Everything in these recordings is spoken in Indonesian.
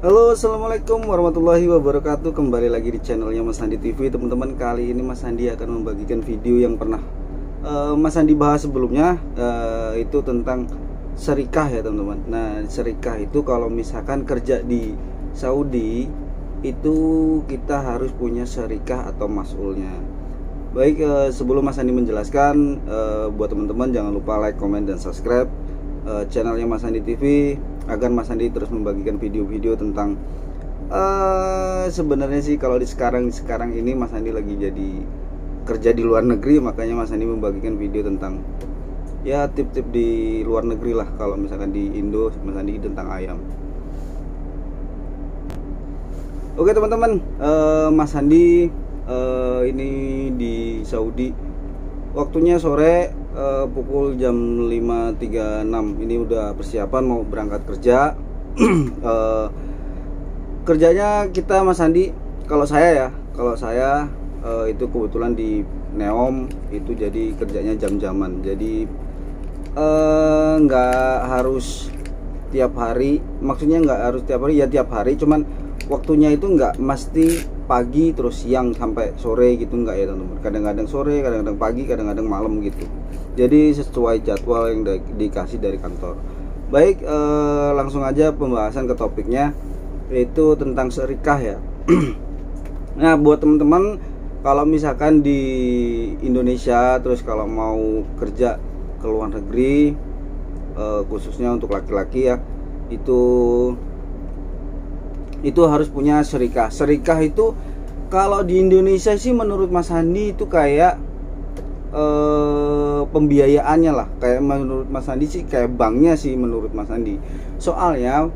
Halo, assalamualaikum warahmatullahi wabarakatuh. Kembali lagi di channelnya Mas Andi TV, teman-teman. Kali ini Mas Andi akan membagikan video yang pernah Mas Andi bahas sebelumnya, itu tentang serikah ya teman-teman. Nah, serikah itu kalau misalkan kerja di Saudi itu kita harus punya serikah atau mas'ulnya. Baik, sebelum Mas Andi menjelaskan, buat teman-teman jangan lupa like, comment, dan subscribe channelnya Mas Andi TV agar Mas Andi terus membagikan video-video tentang sebenarnya sih kalau di sekarang ini Mas Andi lagi jadi kerja di luar negeri, makanya Mas Andi membagikan video tentang ya tip-tip di luar negeri lah. Kalau misalkan di Indo Mas Andi tentang ayam. Oke teman-teman, Mas Andi ini di Saudi waktunya sore, pukul jam 5.36. Ini udah persiapan mau berangkat kerja. Kerjanya kita Mas Andi, kalau saya itu kebetulan di Neom, itu jadi kerjanya jam-jaman. Jadi nggak harus tiap hari, maksudnya nggak harus tiap hari, ya tiap hari, cuman waktunya itu nggak mesti pagi terus siang sampai sore gitu, enggak ya teman-teman. Kadang-kadang sore, kadang-kadang pagi, kadang-kadang malam gitu. Jadi sesuai jadwal yang dikasih dari kantor. Baik, langsung aja pembahasan ke topiknya, yaitu tentang serikah ya. Nah, buat teman-teman kalau misalkan di Indonesia terus kalau mau kerja ke luar negeri, khususnya untuk laki-laki ya, itu harus punya serikah. Serikah itu kalau di Indonesia sih menurut Mas Andi itu kayak pembiayaannya lah, kayak menurut Mas Andi sih kayak banknya sih menurut Mas Andi. Soalnya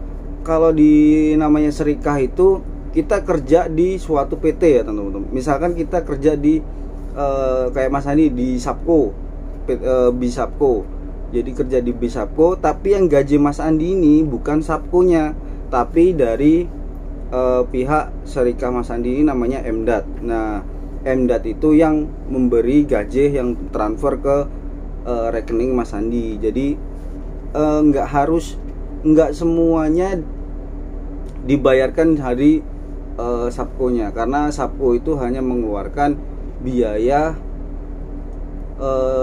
kalau di namanya serikah itu kita kerja di suatu PT ya teman-teman. Misalkan kita kerja di kayak Mas Andi di Sapko, Bisapko. Jadi kerja di Bisapko, tapi yang gaji Mas Andi ini bukan Sapkonya, tapi dari pihak serikah Mas Andi ini namanya Emdat. Nah, Emdat itu yang memberi gaji yang transfer ke rekening Mas Andi. Jadi nggak semuanya dibayarkan dari Sapkonya, karena Sapko itu hanya mengeluarkan biaya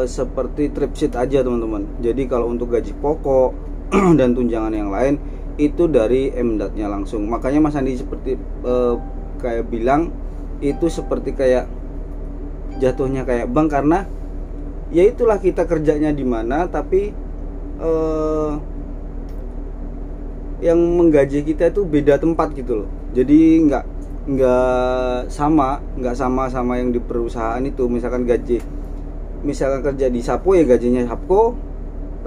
seperti trip sheet aja teman-teman. Jadi kalau untuk gaji pokok dan tunjangan yang lain itu dari Emdatnya langsung. Makanya Mas Andi seperti kayak bilang itu seperti kayak jatuhnya kayak bank, karena ya itulah kita kerjanya di mana, tapi yang menggaji kita itu beda tempat gitu loh. Jadi nggak sama yang di perusahaan itu. Misalkan kerja di Sapo ya gajinya Sapko,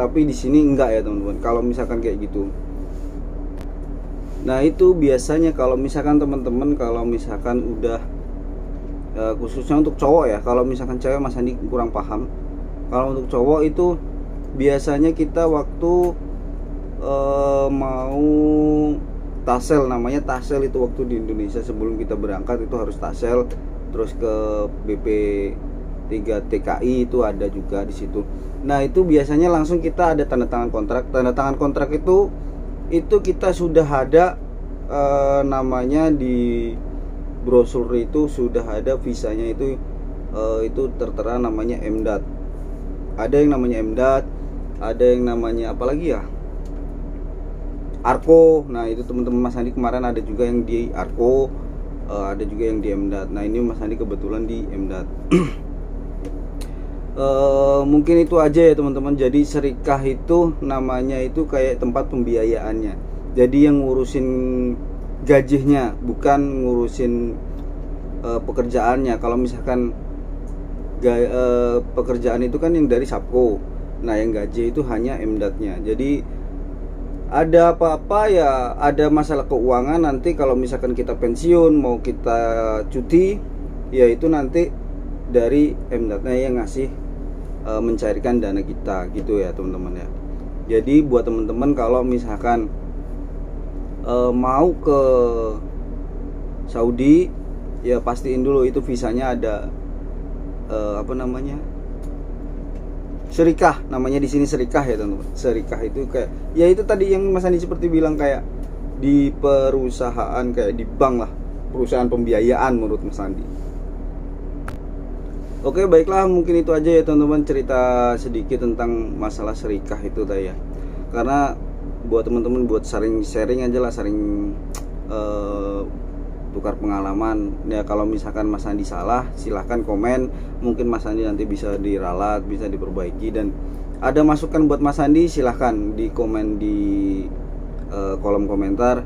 tapi di sini enggak ya teman-teman. Kalau misalkan kayak gitu. Nah, itu biasanya kalau misalkan teman-teman kalau misalkan udah khususnya untuk cowok ya. Kalau misalkan cewek Mas Andi kurang paham. Kalau untuk cowok itu biasanya kita waktu mau tasel, namanya tasel itu waktu di Indonesia sebelum kita berangkat itu harus tasel, terus ke BP 3 TKI itu ada juga di situ. Nah, itu biasanya langsung kita ada tanda tangan kontrak. Tanda tangan kontrak itu kita sudah ada namanya di brosur itu sudah ada visanya itu tertera namanya Emdat. Ada yang namanya Emdat, ada yang namanya apa lagi ya? Arko. Nah, itu teman-teman Mas Andi kemarin ada juga yang di Arko, ada juga yang di Emdat. Nah, ini Mas Andi kebetulan di Emdat. Mungkin itu aja ya teman-teman. Jadi serikah itu namanya itu kayak tempat pembiayaannya. Jadi yang ngurusin gajinya, bukan ngurusin pekerjaannya. Kalau misalkan pekerjaan itu kan yang dari Sapko. Nah, yang gaji itu hanya Emdatnya. Jadi ada apa-apa ya, ada masalah keuangan nanti kalau misalkan kita pensiun, mau kita cuti, ya itu nanti dari Emdatnya yang ngasih mencairkan dana kita gitu ya teman-teman ya. Jadi buat teman-teman kalau misalkan mau ke Saudi ya pastiin dulu itu visanya ada apa namanya, serikah, namanya di sini serikah ya teman-teman. Serikah itu kayak ya itu tadi yang Mas Andi seperti bilang kayak di perusahaan kayak di bank lah, perusahaan pembiayaan menurut Mas Andi. Oke, baiklah, mungkin itu aja ya teman-teman, cerita sedikit tentang masalah serikah itu tadi ya. Karena buat teman-teman, buat sharing aja lah, tukar pengalaman ya. Kalau misalkan Mas Andi salah, silahkan komen, mungkin Mas Andi nanti bisa diralat, bisa diperbaiki. Dan ada masukan buat Mas Andi, silahkan di komen di kolom komentar.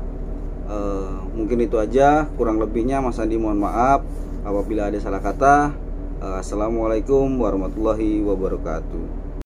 Mungkin itu aja, kurang lebihnya Mas Andi mohon maaf apabila ada salah kata. Assalamualaikum warahmatullahi wabarakatuh.